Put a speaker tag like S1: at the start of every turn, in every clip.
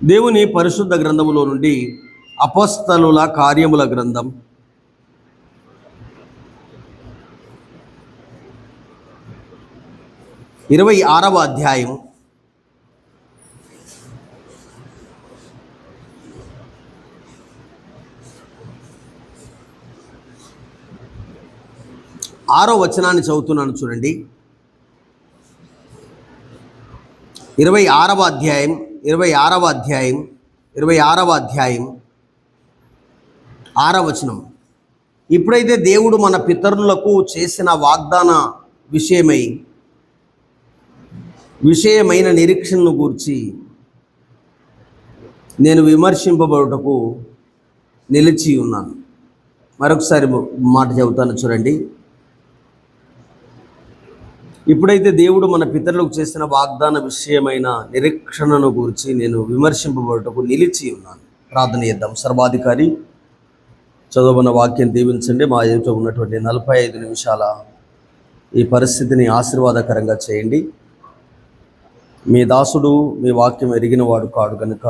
S1: దేవుని పరిశుద్ధ గ్రంథములో నుండి అపొస్తలుల కార్యముల గ్రంథం 26వ అధ్యాయం 6వ వచనాన్ని చదువుతున్నాను చూడండి. 26వ అధ్యాయం 6వ వచనం. ఇప్పుడైతే దేవుడు మన పితరులకు చేసిన వాగ్దాన విషయమైన నిరీక్షణను గూర్చి నేను విమర్శింపబడుటకు నిలిచి ఉన్నాను. మరొకసారి మాట చెబుతాను చూడండి. ఇప్పుడైతే దేవుడు మన పితరులకు చేసిన వాగ్దాన విషయమైన నిరీక్షణను గురించి నేను విమర్శింపబడుటకు నిలిచి ఉన్నాను. ప్రార్థన చేద్దాం. సర్వాధికారి, చదవబడిన వాక్యం దీవించండి. మా ఎదుట ఉన్నటువంటి 45 నిమిషాల ఈ పరిస్థితిని ఆశీర్వాదకరంగా చేయండి. మీ దాసుడు మీ వాక్యం ఎరిగినవాడు కాడు కనుక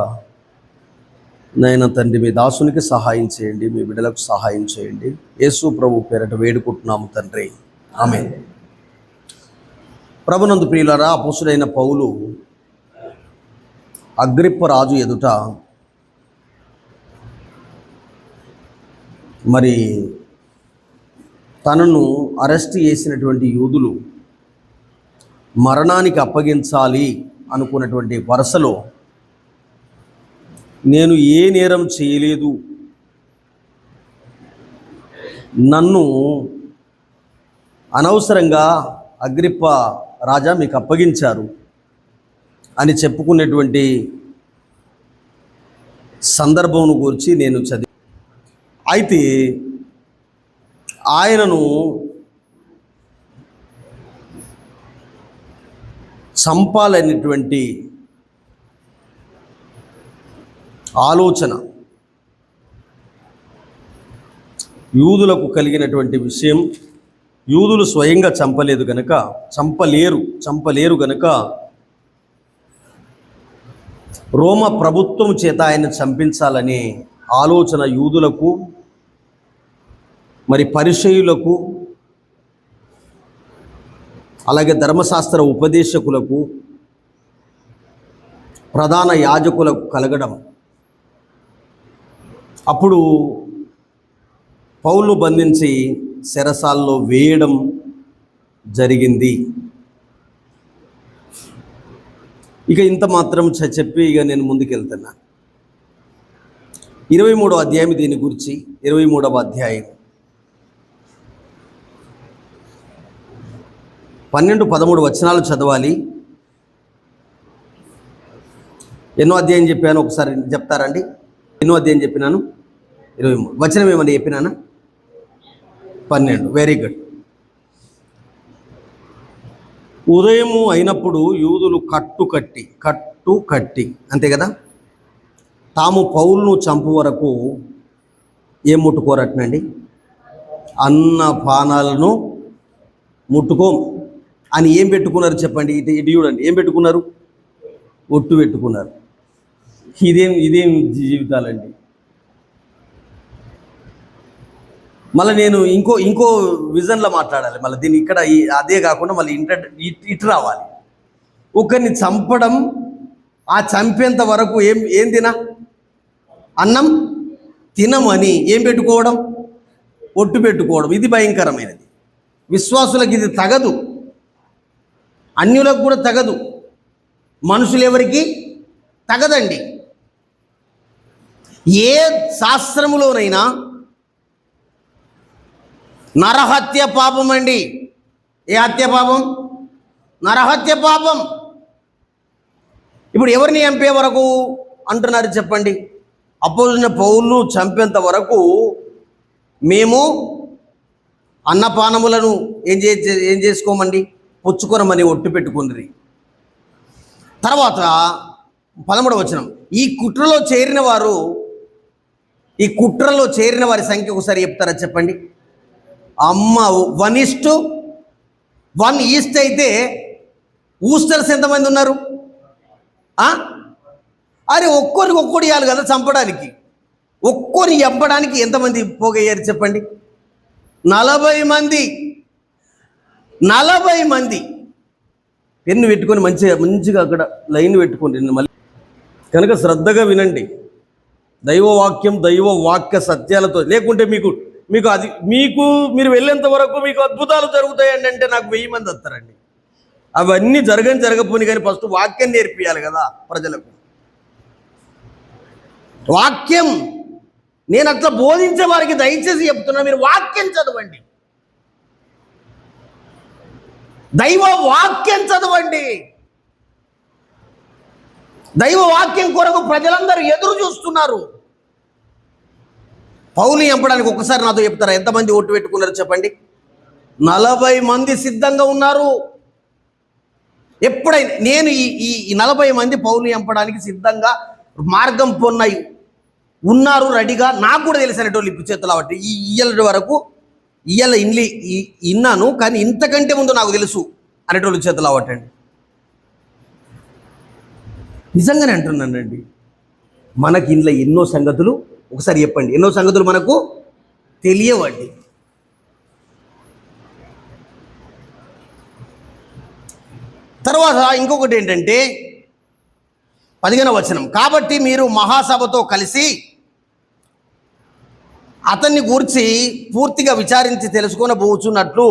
S1: నాయన తండ్రి, మీ దాసునికి సహాయం చేయండి, మీ బిడ్డలకు సహాయం చేయండి. యేసు ప్రభు పేరట వేడుకుంటున్నాము తండ్రి, ఆమేన్. ప్రభునందు ప్రియులారా, అపోస్తుడైన పౌలు అగ్రిప్ప రాజు ఎదుట మరి తనను అరెస్ట్ చేసినటువంటి యూదులు మరణానికి అప్పగించాలి అనుకున్నటువంటి వరుసలో నేను ఏ నేరం చేయలేదు, నన్ను అనవసరంగా అగ్రిప్ప రాజా మీకు అప్పగించారు అని చెప్పుకునేటువంటి సందర్భం గురించి నేను చదివి, అయితే ఆయనను చంపాలనేటువంటి ఆలోచన యూదులకు కలిగినటువంటి విషయం, యూదులు స్వయంగా చంపలేరు గనుక రోమ ప్రభుత్వం చేత ఆయన చంపించాలనే ఆలోచన యూదులకు, మరి పరిసయ్యులకు, అలాగే ధర్మశాస్త్ర ఉపదేశకులకు, ప్రధాన యాజకులకు కలగడం. అప్పుడు పౌలును బంధించి చెరసాల్లో వేయడం జరిగింది. ఇక ఇంత మాత్రం చెప్పి ఇక నేను ముందుకెళ్తున్నా. 23వ అధ్యాయం దీని గురించి, 23వ అధ్యాయం 12-13 వచనాలు చదవాలి. ఎన్నో అధ్యాయం చెప్పాను ఒకసారి చెప్తారండి? ఎన్నో అధ్యాయం చెప్పినాను? 23. వచనం ఏమని చెప్పినానా? 12. Very good. ఉదయము అయినప్పుడు యూదులు కట్టు కట్టి అంతే కదా, తాము పౌలును చంపు వరకు ఏం ముట్టుకోరటనండి? అన్న పానాలను ముట్టుకోం అని ఏం పెట్టుకున్నారు చెప్పండి? ఇటు చూడండి, ఏం పెట్టుకున్నారు? ఒట్టు పెట్టుకున్నారు. ఇదేం జీవితాలండి. మళ్ళీ నేను ఇంకో విజన్లో మాట్లాడాలి. మళ్ళీ దీన్ని ఇక్కడ అదే కాకుండా మళ్ళీ ఇటు రావాలి. ఒకరిని చంపడం, ఆ చంపేంత వరకు ఏం అన్నం తినమని ఏం పెట్టుకోవడం? ఒట్టు పెట్టుకోవడం. ఇది భయంకరమైనది. విశ్వాసులకు ఇది తగదు, అన్యులకు కూడా తగదు, మనుషులు ఎవరికి తగదండి. ఏ శాస్త్రములోనైనా నరహత్య పాపం అండి. ఏ హత్య పాపం? నరహత్య పాపం. ఇప్పుడు ఎవరిని చంపే వరకు అంటున్నారు చెప్పండి? అపోజిన పౌలును చంపేంత వరకు మేము అన్నపానములను ఏం చేసుకోమండి? పుచ్చుకొనమని ఒట్టు పెట్టుకున్నది. తర్వాత 13వ వచనం. ఈ కుట్రలో చేరిన వారి సంఖ్య ఒకసారి చెప్తారా చెప్పండి? అమ్మ 1:1 ఈస్ట్ అయితే ఊస్టర్స్ ఎంతమంది ఉన్నారు? అరే ఒక్కొరికి ఒక్కడు ఇవ్వాలి కదా చంపడానికి. ఒక్కొని చంపడానికి ఎంతమంది పోగయ్యారు చెప్పండి? 40 మంది. 40 మంది పెన్ను పెట్టుకొని మంచిగా అక్కడ లైన్ పెట్టుకోండి. మళ్ళీ కనుక శ్రద్ధగా వినండి. దైవవాక్యం, దైవ వాక్య సత్యాలతో, లేకుంటే మీకు మీరు వెళ్ళేంత వరకు మీకు అద్భుతాలు జరుగుతాయండి అంటే నాకు 1000 మంది వస్తారండి. అవన్నీ జరగపోని కానీ ఫస్ట్ వాక్యం నేర్పియాలి కదా ప్రజలకు. వాక్యం నేను అట్లా బోధించే వారికి దయచేసి చెప్తున్నా, మీరు వాక్యం చదవండి, దైవ వాక్యం చదవండి. దైవ వాక్యం కొరకు ప్రజలందరూ ఎదురు చూస్తున్నారు. పౌలు చంపడానికి ఒక్కసారి నాతో చెప్తారా? ఎంతమంది ఓటు పెట్టుకున్నారు చెప్పండి? 40 మంది సిద్ధంగా ఉన్నారు. ఎప్పుడైనా నేను ఈ 40 మంది పౌలు చంపడానికి సిద్ధంగా మార్గం పొన్నాయి ఉన్నారు రెడీగా. నాకు కూడా తెలిసినటువంటి లిప్పు చేతులు కాబట్టి ఇయ్యల వరకు ఇన్నాను, కానీ ఇంతకంటే ముందు నాకు తెలుసు అనేటోళ్ళు చేతులు అవటండి. నిజంగానే అంటున్నానండి. మనకి ఇంట్లో ఎన్నో సంగతులు, ఒకసారి చెప్పండి, ఎన్నో సంగతులు మనకు తెలియవండి. తర్వాత ఇంకొకటి ఏంటంటే 15వ వచనం, కాబట్టి మీరు మహాసభతో కలిసి అతన్ని గూర్చి పూర్తిగా విచారించి తెలుసుకొనబోచున్నట్లు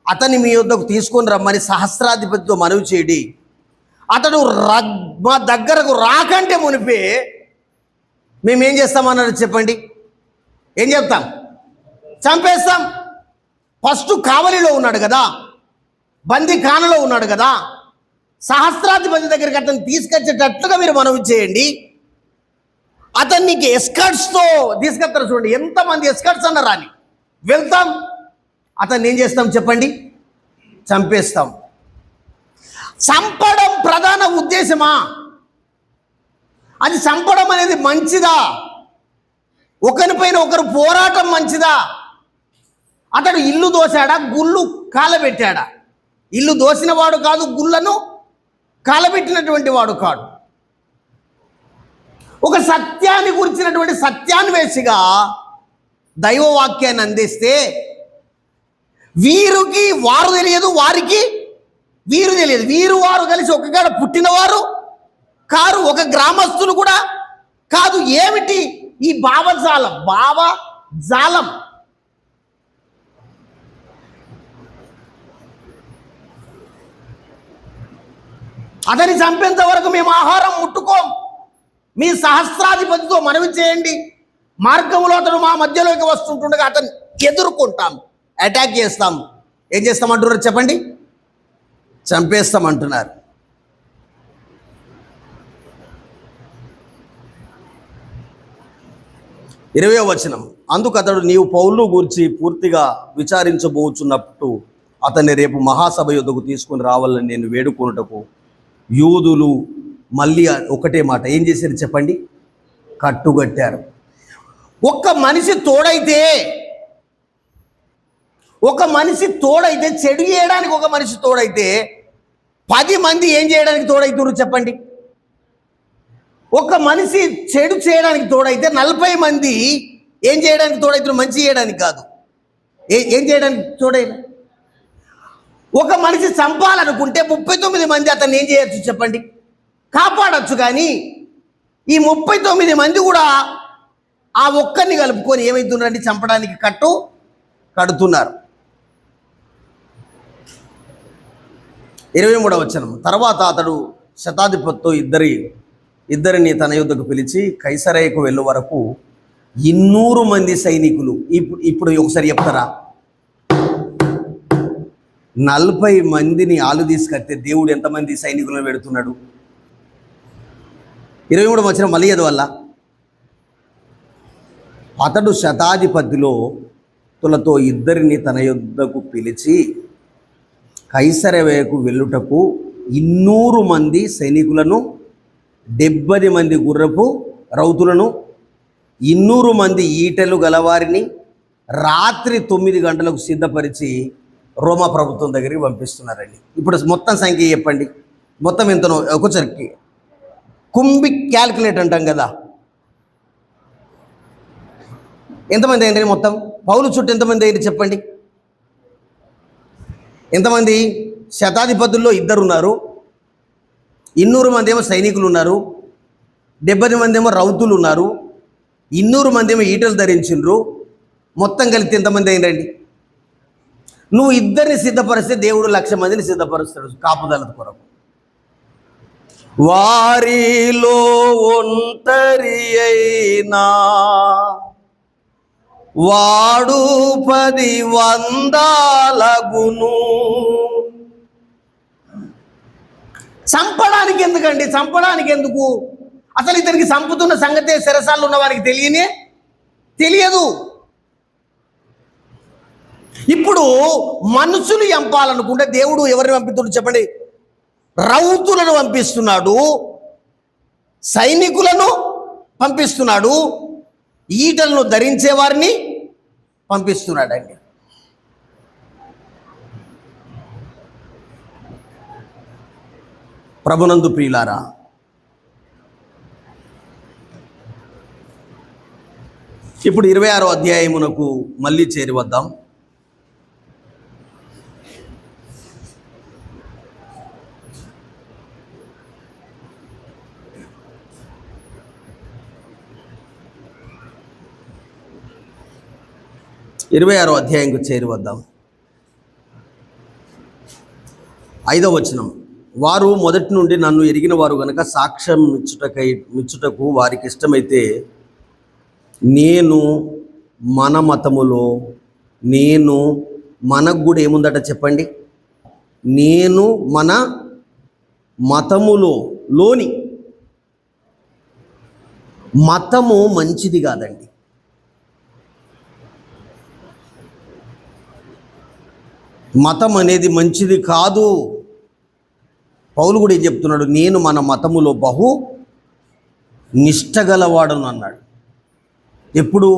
S1: అతన్ని మీ వద్దకు తీసుకొని రమ్మని సహస్రాధిపతితో మనవి చేయండి. అతడు మా దగ్గరకు రాకంటే మునిపే మేమేం చేస్తామన్నారు చెప్పండి? ఏం చెప్తాం? చంపేస్తాం. ఫస్ట్ కావలిలో ఉన్నాడు కదా, బందీ ఖానలో ఉన్నాడు కదా, సహస్రాధిపతి దగ్గరికి అతన్ని తీసుకొచ్చేటట్లుగా మీరు మనవి చేయండి. అతనికి ఎస్కర్ట్స్తో తీసుకొస్తారు. చూడండి ఎంతమంది ఎస్కర్ట్స్ అన్న రాని వెళ్తాం. అతన్ని ఏం చేస్తాం చెప్పండి? చంపేస్తాం. చంపడం ప్రధాన ఉద్దేశమా? అది చంపడం అనేది మంచిదా? ఒకరిపైన ఒకరు పోరాటం మంచిదా? అతడు ఇల్లు దోశాడా, గుళ్ళు కాలబెట్టాడా? ఇల్లు దోసిన వాడు కాదు, గుళ్ళను కాలబెట్టినటువంటి వాడు కాదు. ఒక సత్యాన్ని గురించినటువంటి సత్యాన్వేషిగా దైవవాక్యాన్ని అందిస్తే వీరికి వారు తెలియదు, వారికి వీరు తెలియదు. వీరు వారు కలిసి ఒకగాడ పుట్టినవారు కారు, ఒక గ్రామస్తులు కూడా కాదు. ఏమిటి ఈ భావజాలం? అతని చంపేంత వరకు మేము ఆహారం ముట్టుకోం. మీ సహస్రాధిపతితో మనవి చేయండి. మార్గంలో అతను మా మధ్యలోకి వస్తుంటుండగా అతను ఎదుర్కొంటాం, అటాక్ చేస్తాం. ఏం చేస్తామంటున్నారు చెప్పండి? చంపేస్తామంటున్నారు. ఇరవై వచనం, అందుకు అతడు నీవు పౌలు గూర్చి పూర్తిగా విచారించబోచున్నట్టు అతన్ని రేపు మహాసభ యొద్దకు తీసుకుని రావాలని నేను వేడుకొనుటకు యూదులు మళ్ళీ ఒకటే మాట ఏం చేశారు చెప్పండి? కట్టుగట్టారు. ఒక మనిషి తోడైతే చెడు చేయడానికి ఒక మనిషి తోడైతే 10 మంది ఏం చేయడానికి తోడైతున్నారు చెప్పండి? ఒక మనిషి చెడు చేయడానికి తోడైతే 40 మంది ఏం చేయడానికి తోడైతున్నారు? మంచి చేయడానికి కాదు, ఏం చేయడానికి తోడైనా. ఒక మనిషి చంపాలనుకుంటే 39 మంది అతన్ని ఏం చేయొచ్చు చెప్పండి? కాపాడచ్చు. కానీ ఈ 39 మంది కూడా ఆ ఒక్కరిని కలుపుకొని ఏమవుతున్నారండి? చంపడానికి కడుతున్నారు. 23వ వచనం, తర్వాత అతడు శతాధిపతితో ఇద్దరిని తన యుద్ధకు పిలిచి కైసరయ్యకు వెళ్ళు వరకు 200 మంది సైనికులు. ఇప్పుడు ఒకసారి చెప్తారా? 40 మందిని ఆలు తీసుకొస్తే దేవుడు ఎంతమంది సైనికులను పెడుతున్నాడు? 23వ వచనం మళ్ళీ వల్ల అతడు శతాధిపతితో ఇద్దరిని తన యుద్ధకు పిలిచి కైసరయ్యకు వెళ్ళుటకు 200 మంది సైనికులను, 70 మంది గుర్రపు రౌతులను, 200 మంది ఈటెలు గలవారిని రాత్రి 9 గంటలకు సిద్ధపరిచి రోమా ప్రభుత్వం దగ్గరికి పంపిస్తున్నారండి. ఇప్పుడు మొత్తం సంఖ్య చెప్పండి, మొత్తం ఎంతనో. ఒకసారికి కుంభిక్ క్యాల్కులేట్ అంటాం కదా. ఎంతమంది అయ్యారు మొత్తం? పౌలు చుట్టూ ఎంతమంది అయ్యారు చెప్పండి? ఎంతమంది? శతాధిపతుల్లో 2 ఉన్నారు, 200 మంది ఏమో సైనికులు ఉన్నారు, 70 మంది ఏమో రౌతులు ఉన్నారు, 200 మంది ఏమో ఈటలు ధరించిండ్రు. మొత్తం కలిపి ఎంతమంది అయ్యారండి? నువ్వు 2 సిద్ధపరిస్తే దేవుడు 1,00,000 మందిని సిద్ధపరుస్తాడు కాపుదల కొరకు. వారిలో ఒంటరి అయినా వాడు 10 వందలగును. చంపడానికి ఎందుకండి? చంపడానికి ఎందుకు? అసలు ఇతనికి చంపుతున్న సంగతే చెరసాల్లో ఉన్న వారికి తెలియదు. ఇప్పుడు మనుషులు చంపాలనుకుంటే దేవుడు ఎవరిని పంపిస్తున్నాడు చెప్పండి? రౌతులను పంపిస్తున్నాడు, సైనికులను పంపిస్తున్నాడు, ఈటలను ధరించే వారిని పంపిస్తున్నాడండి. ప్రభునందు ప్రియులారా, ఇప్పుడు 26వ అధ్యాయమునకు మళ్ళీ చేరి వద్దాం. ఇరవై 26వ అధ్యాయంకు చేరి వద్దాం. 5వ వచనం. వారు మొదటి నుండి నన్ను ఎరిగిన వారు గనక సాక్ష్యం ఇచ్చుటకు వారికి ఇష్టమైతే నేను మన మతములో, నేను మనకు కూడా ఏముందట చెప్పండి? నేను మన మతములోని మతము మంచిది కాదండి. మతం అనేది మంచిది కాదు. పౌలు కూడా ఏం చెప్తున్నాడు? నేను మన మతములో బహు నిష్టగలవాడను అన్నాడు. ఎప్పుడు?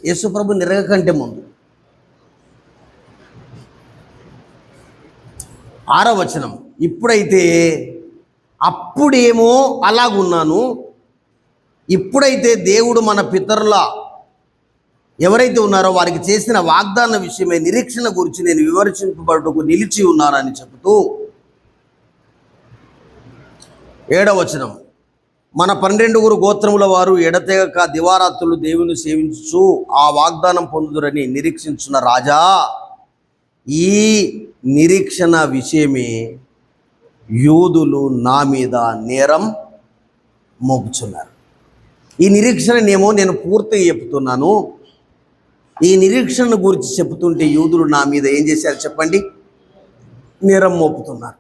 S1: యేసుప్రభు నిరగ కంటే ముందు. 6వ వచనం. ఇప్పుడైతే అప్పుడేమో అలాగున్నాను, ఇప్పుడైతే దేవుడు మన పితరుల ఎవరైతే ఉన్నారో వారికి చేసిన వాగ్దాన విషయమై నిరీక్షణ గురించి నేను వివరించబడుటకు నిలిచి ఉన్నానని చెబుతూ 7వ వచనం. మన 12 గోత్రముల వారు ఎడతెగక దివారాత్రులు దేవుని సేవించు ఆ వాగ్దానం పొందుదురని నిరీక్షించున్న రాజా, ఈ నిరీక్షణ విషయమే యూదులు నా మీద నేరం మోపుచున్నారు. ఈ నిరీక్షణనేమో నేను పూర్తిగా చెప్తున్నాను. ఈ నిరీక్షణ గురించి చెబుతుంటే యూదులు నా మీద ఏం చేశారు చెప్పండి? నేరం మోపుతున్నారు.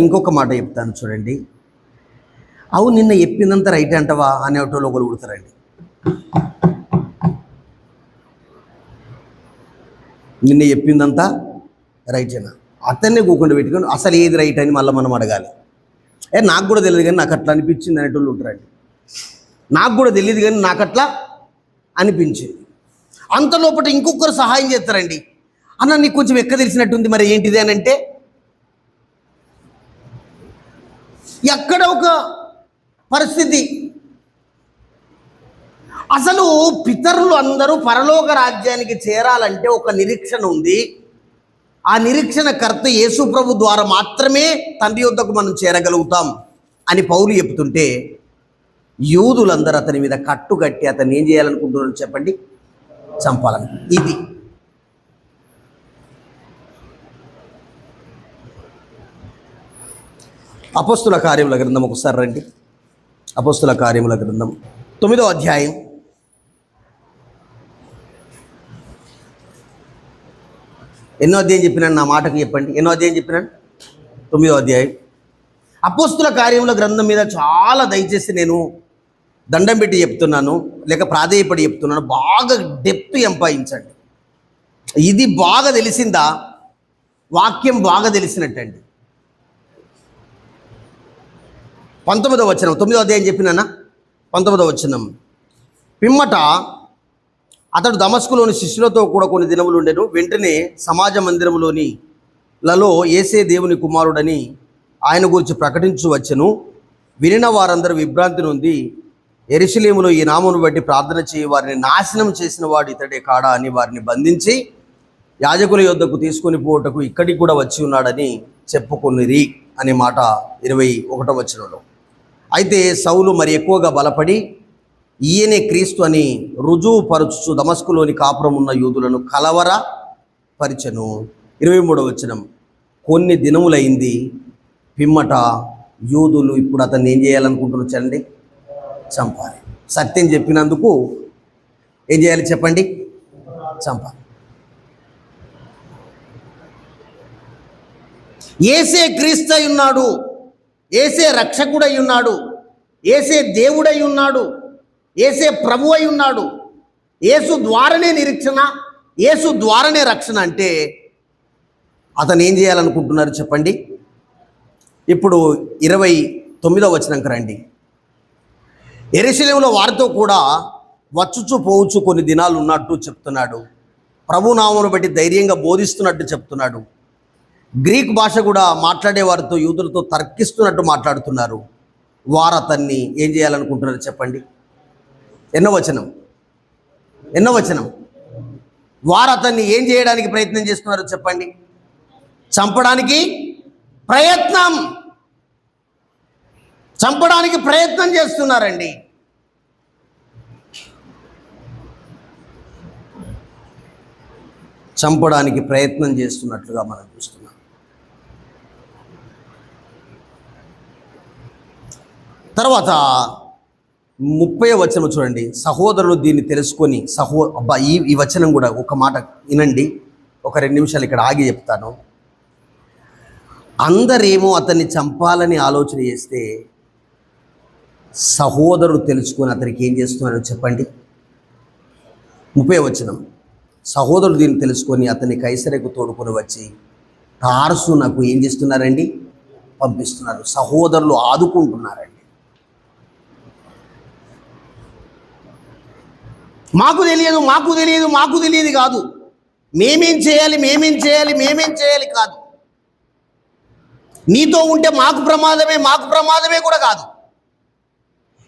S1: ఇంకొక మాట చెప్తాను చూడండి. అవు నిన్న చెప్పిందంతా రైట్ అంటవా అనేటోళ్ళు ఒకరు కుడతారండి. నిన్న చెప్పిందంతా రైటేనా? అతన్నే కూకుండా పెట్టుకొని అసలు ఏది రైట్ అని మళ్ళీ మనం అడగాలి. నాకు కూడా తెలియదు కానీ నాకు అట్లా అనిపించింది అనేటోళ్ళు ఉంటారండి. నాకు కూడా తెలియదు కానీ నాకు అట్లా అనిపించింది. అంతలోపట ఇంకొకరు సహాయం చేస్తారండి. అన్న నీకు కొంచెం ఎక్క తెలిసినట్టుంది, మరి ఏంటిది అని అంటే ఎక్కడ ఒక పరిస్థితి. అసలు పితరులు అందరూ పరలోక రాజ్యానికి చేరాలంటే ఒక నిరీక్షణ ఉంది. ఆ నిరీక్షణ కర్త యేసు ప్రభు ద్వారా మాత్రమే తండ్రి యొద్దకు మనం చేరగలుగుతాం అని పౌలు చెప్తుంటే యూదులందరూ అతని మీద కట్టుకట్టి అతన్ని ఏం చేయాలనుకుంటున్నారు చెప్పండి? చంపాలని. ఇది అపోస్తుల కార్యముల గ్రంథం ఒకసారి రండి. అపోస్తుల కార్యముల గ్రంథం 9వ అధ్యాయం 8వ అధ్యాయం చెప్పినాను. నా మాటకు చెప్పండి. 8వ అధ్యాయం చెప్పినాను. 9వ అధ్యాయం అపోస్తుల కార్యముల గ్రంథం మీద చాలా దయచేసి నేను దండం పెట్టి చెప్తున్నాను, లేక ప్రాధేయపడి చెప్తున్నాను. బాగా డెప్త్ సంపాదించండి. ఇది బాగా తెలిసిందా వాక్యం బాగా తెలిసినట్టండి. 19వ వచనం 9వ అధ్యాయం చెప్పినానా? 19వ వచనం. పిమ్మట అతడు దమస్కులోని శిష్యులతో కూడా కొన్ని దినములు ఉండెను. వెంటనే సమాజ మందిరంలోని లలో యేసే దేవుని కుమారుడని ఆయన గురించి ప్రకటించు వచ్చెను. వినిన వారందరూ విభ్రాంతి నొంది యెరూషలేములో ఈ నామమును బట్టి ప్రార్థన చేయి వారిని నాశనం చేసిన వాడు ఇతడే కాడా అని వారిని బంధించి యాజకుల యొద్దకు తీసుకొని పోవుటకు ఇక్కడికి కూడా వచ్చి ఉన్నాడని చెప్పుకొనిరి అనే మాట 21వ వచనంలో. అయితే సౌలు మరి ఎక్కువగా బలపడి ఈయనే క్రీస్తు అని రుజువుపరచుచు దమస్కులోని కాపురం ఉన్న యూదులను కలవరపరిచెను. 23వ వచనం. కొన్ని దినములైంది పిమ్మట యూదులు ఇప్పుడు అతన్ని ఏం చేయాలనుకుంటున్నారు చూడండి, చంపాలి. సత్యం చెప్పినందుకు ఏం చేయాలి చెప్పండి, చంపాలి. యేసే క్రీస్తు అయి ఉన్నాడు, యేసే రక్షకుడై ఉన్నాడు, యేసే దేవుడై ఉన్నాడు, యేసే ప్రభు అయి ఉన్నాడు, యేసు ద్వారానే నిరీక్షణ, యేసు ద్వారానే రక్షణ అంటే అతను ఏం చేయాలనుకుంటున్నారు చెప్పండి. ఇప్పుడు 29వ వచనంకి రండి. యెరూషలేములో వారితో కూడా వచ్చుచు పోవచ్చు కొన్ని దినాలు ఉన్నట్టు చెప్తున్నాడు. ప్రభునామమును బట్టి ధైర్యంగా బోధిస్తున్నట్టు చెప్తున్నాడు. గ్రీక్ భాష కూడా మాట్లాడే వారితో యూదులతో తర్కిస్తున్నట్టు మాట్లాడుతున్నారు. వారు అతన్ని ఏం చేయాలనుకుంటున్నారు చెప్పండి. ఎన్నో వచనం. వారు అతన్ని ఏం చేయడానికి ప్రయత్నం చేస్తున్నారు చెప్పండి, చంపడానికి ప్రయత్నం చేస్తున్నారండి. చంపడానికి ప్రయత్నం చేస్తున్నట్లుగా మనం చూస్తున్నాం. తర్వాత 30వ వచనం చూడండి. సహోదరులు దీన్ని తెలుసుకొని ఈ వచనం కూడా ఒక మాట వినండి, ఒక 2 నిమిషాలు ఇక్కడ ఆగి చెప్తాను. అందరేమో అతన్ని చంపాలని ఆలోచన చేస్తే సహోదరులు తెలుసుకొని అతనికి ఏం చేస్తున్నారో చెప్పండి. 30వ వచనం. సహోదరులు దీన్ని తెలుసుకొని అతన్ని కైసరకు తోడుకొని వచ్చి తార్సునకు ఏం చేస్తున్నారండి, పంపిస్తున్నారు. సహోదరులు ఆదుకుంటున్నారండి. మాకు తెలియదు కాదు, మేమేం చేయాలి కాదు. నీతో ఉంటే మాకు ప్రమాదమే కూడా కాదు.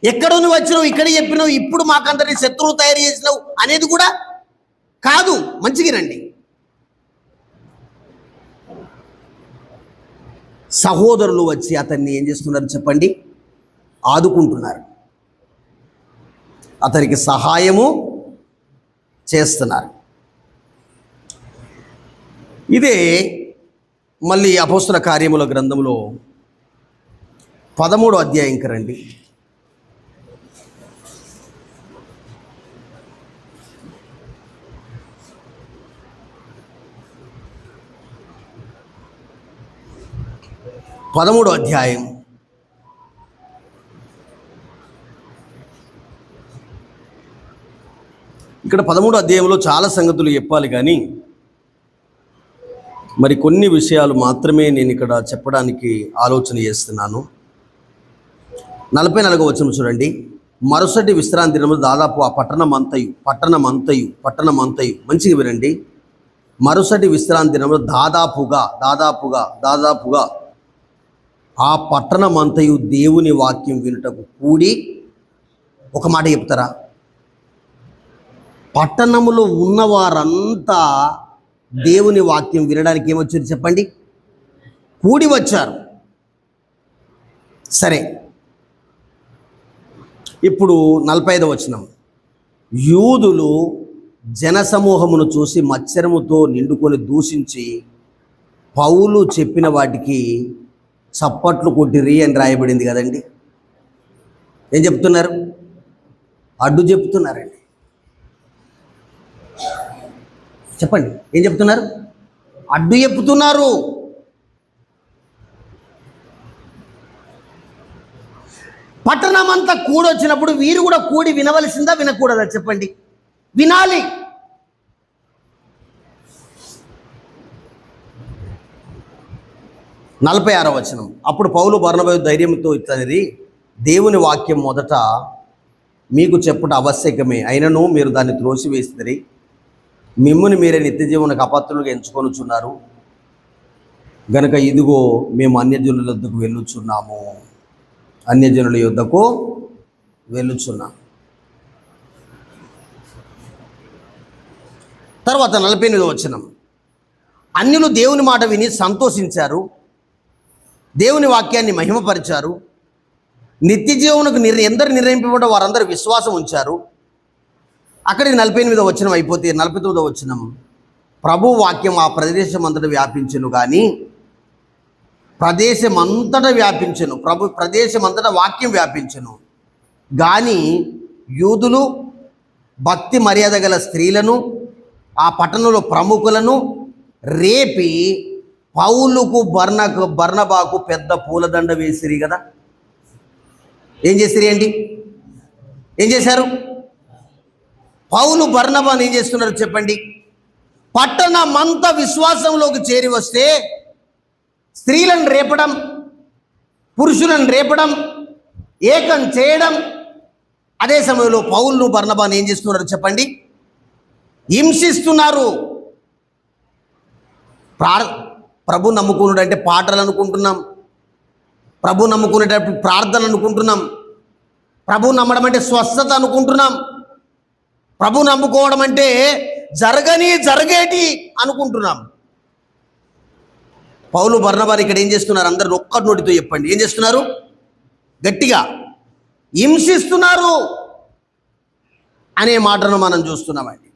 S1: ఎక్కడో నువ్వు వచ్చినావు, ఇక్కడ చెప్పినావు, ఇప్పుడు మాకందరినీ శత్రువు తయారు చేసినావు అనేది కూడా కాదు. మంచిగా రండి. సహోదరులు వచ్చి అతన్ని ఏం చేస్తున్నారు చెప్పండి, ఆదుకుంటున్నారు, అతనికి సహాయము చేస్తున్నారు. ఇదే మళ్ళీ అపోస్తుల కార్యముల గ్రంథంలో 13వ అధ్యాయంకి రండి. అధ్యాయం ఇక్కడ 13వ అధ్యాయంలో చాలా సంగతులు చెప్పాలి, కానీ మరి కొన్ని విషయాలు మాత్రమే నేను ఇక్కడ చెప్పడానికి ఆలోచన చేస్తున్నాను. 44వ వచనం చూడండి. మరుసటి విశ్రాంతి దినమున దాదాపు ఆ పట్టణమంతయు మంచిగా వినండి. మరుసటి విశ్రాంతి దినమున దాదాపుగా ఆ పట్టణమంతయు దేవుని వాక్యం వినుటకు కూడి, ఒక మాట చెప్తారా, పట్టణములో ఉన్నవారంతా దేవుని వాక్యం వినడానికి ఏమొచ్చారు చెప్పండి, కూడి వచ్చారు. సరే, ఇప్పుడు 45వ వచనం. యూదులు జనసమూహమును చూసి మత్సరముతో నిండుకొని దూషించి పౌలు చెప్పిన వాటికి చప్పట్లు కొట్టిరి అని రాయబడింది కదండి. ఏం చెప్తున్నారు, అడ్డు చెప్తున్నారండి. చెప్పండి, ఏం చెప్తున్నారు, అడ్డు చెప్తున్నారు. పట్టణం అంతా కూడొచ్చినప్పుడు వీరు కూడా కూడి వినవలసిందా వినకూడదా చెప్పండి, వినాలి. నలభై 46వ వచనం. అప్పుడు పౌలు బర్నబాయు ధైర్యంతో ఇట్లనిది, దేవుని వాక్యం మొదట మీకు చెప్పుట ఆవశ్యకమే, అయినను మీరు దాన్ని త్రోసివేసిరి, మిమ్ముని మీరే నిత్య జీవనకు అపాత్రులుగా ఎంచుకొనుచున్నారు. గనుక ఇదిగో మేము అన్యజనుల యొద్దకు వెళ్ళుచున్నాము, అన్యజనుల యొద్దకు వెళ్ళుచున్నాం. తర్వాత 48వ వచనం, అన్యులు దేవుని మాట విని సంతోషించారు, దేవుని వాక్యాన్ని మహిమపరిచారు, నిత్య జీవనకు ఎందరు నిర్ణయింపబడ్డ వారందరూ విశ్వాసం ఉంచారు. అక్కడికి 48వ వచనం అయిపోతే 49వ వచనం, ప్రభు వాక్యం ఆ ప్రదేశం అంతటా వ్యాపించెను కానీ, ప్రదేశమంతటా వ్యాపించెను, ప్రదేశమంతటా వాక్యం వ్యాపించెను కానీ యూదులు భక్తి మర్యాద గల స్త్రీలను, ఆ పట్టణంలో ప్రముఖులను రేపి పౌలుకు బర్నబాకు పెద్ద పూలదండ వేసిరి కదా. ఏం చేసిరి ఏంటి? ఏం చేశారు? పౌలు బర్నబాను ఏం చేస్తున్నారు చెప్పండి? పట్టణమంతా విశ్వాసంలోకి చేరి వస్తే స్త్రీలను రేపడం, పురుషులను రేపడం, ఏకం చేయడం. అదే సమయంలో పౌలును బర్నబాను ఏం చేస్తున్నారు చెప్పండి? హింసిస్తున్నారు. ప్రభు నమ్ముకున్నాడు అంటే పాటలు అనుకుంటున్నాం, ప్రభు నమ్ముకునేటప్పుడు ప్రార్థన అనుకుంటున్నాం, ప్రభు నమ్మడం అంటే స్వస్థత అనుకుంటున్నాం, ప్రభు నమ్ముకోవడం అంటే జరిగేటి అనుకుంటున్నాం. పౌలు బర్నబారు ఇక్కడ ఏం చేస్తున్నారు? అందరు ఒక్క నోటితో చెప్పండి, ఏం చేస్తున్నారు? గట్టిగా హింసిస్తున్నారు అనే మాటను మనం చూస్తున్నామండి.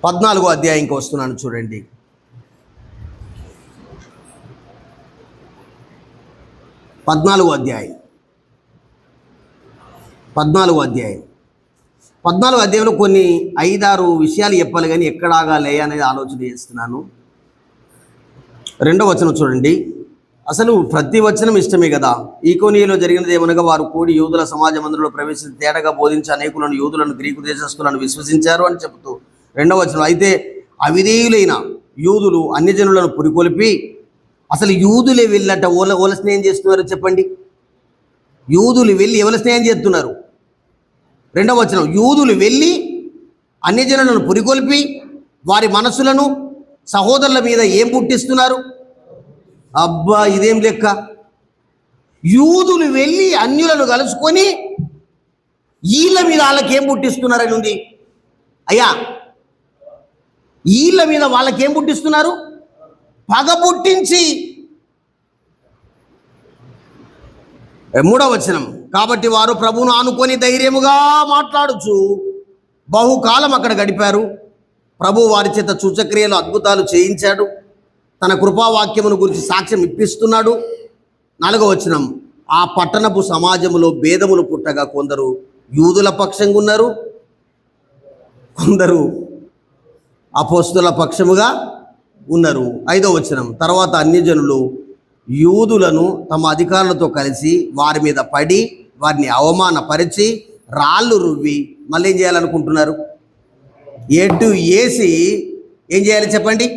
S1: 14వ అధ్యాయంకి వస్తున్నాను చూడండి. 14వ అధ్యాయంలో కొన్ని 5-6 విషయాలు చెప్పాలి కానీ ఎక్కడ ఆగాలి అనేది ఆలోచన చేస్తున్నాను. 2వ వచనం చూడండి. అసలు ప్రతి వచనం ఇష్టమే కదా. ఈకోనియలో జరిగినది ఏమనగా, వారు కూడి యూదుల సమాజ మందిరంలో ప్రవేశించి తేటగా బోధించి అనేకులను యూదులను గ్రీకు దేశస్తులను విశ్వసించారు అని చెబుతూ 2వ వచనం, అయితే అవిధేయులైన యూదులు అన్యజనులను పురికొల్పి, అసలు యూదులే వెళ్ళట ఓల స్నేహం చేస్తున్నారు చెప్పండి. యూదులు వెళ్ళి ఎవరి స్నేహం చేస్తున్నారు? 2వ వచనం, యూదులు వెళ్ళి అన్యజనులను పురికొల్పి వారి మనసులను సహోదరుల మీద ఏం పుట్టిస్తున్నారు? అబ్బా, ఇదేం లెక్క! యూదులు వెళ్ళి అన్యులను కలుసుకొని వీళ్ళ మీద వాళ్ళకేం పుట్టిస్తున్నారని ఉంది. అయ్యా, వీళ్ళ మీద వాళ్ళకేం పుట్టిస్తున్నారు? పగ పుట్టించి. 3వ వచనం, కాబట్టి వారు ప్రభువును ఆనుకొని ధైర్యముగా మాట్లాడుచు బహుకాలం అక్కడ గడిపారు. ప్రభు వారి చేత సూచక్రియలు అద్భుతాలు చేయించాడు, తన కృపావాక్యమును గురించి సాక్ష్యం ఇప్పిస్తున్నాడు. 4వ వచనం, ఆ పట్టణపు సమాజంలో భేదములు పుట్టగా కొందరు యూదుల పక్షంగా ఉన్నారు, కొందరు అపోస్తుల పక్షముగా ఉన్నారు. 5వ వచనం, తర్వాత అన్యజనులు యూదులను తమ అధికారులతో కలిసి వారి మీద పడి వారిని అవమానపరిచి రాళ్ళు రువ్వి మళ్ళీ ఏం చేయాలనుకుంటున్నారు? ఎటు వేసి ఏం చేయాలి చెప్పండి?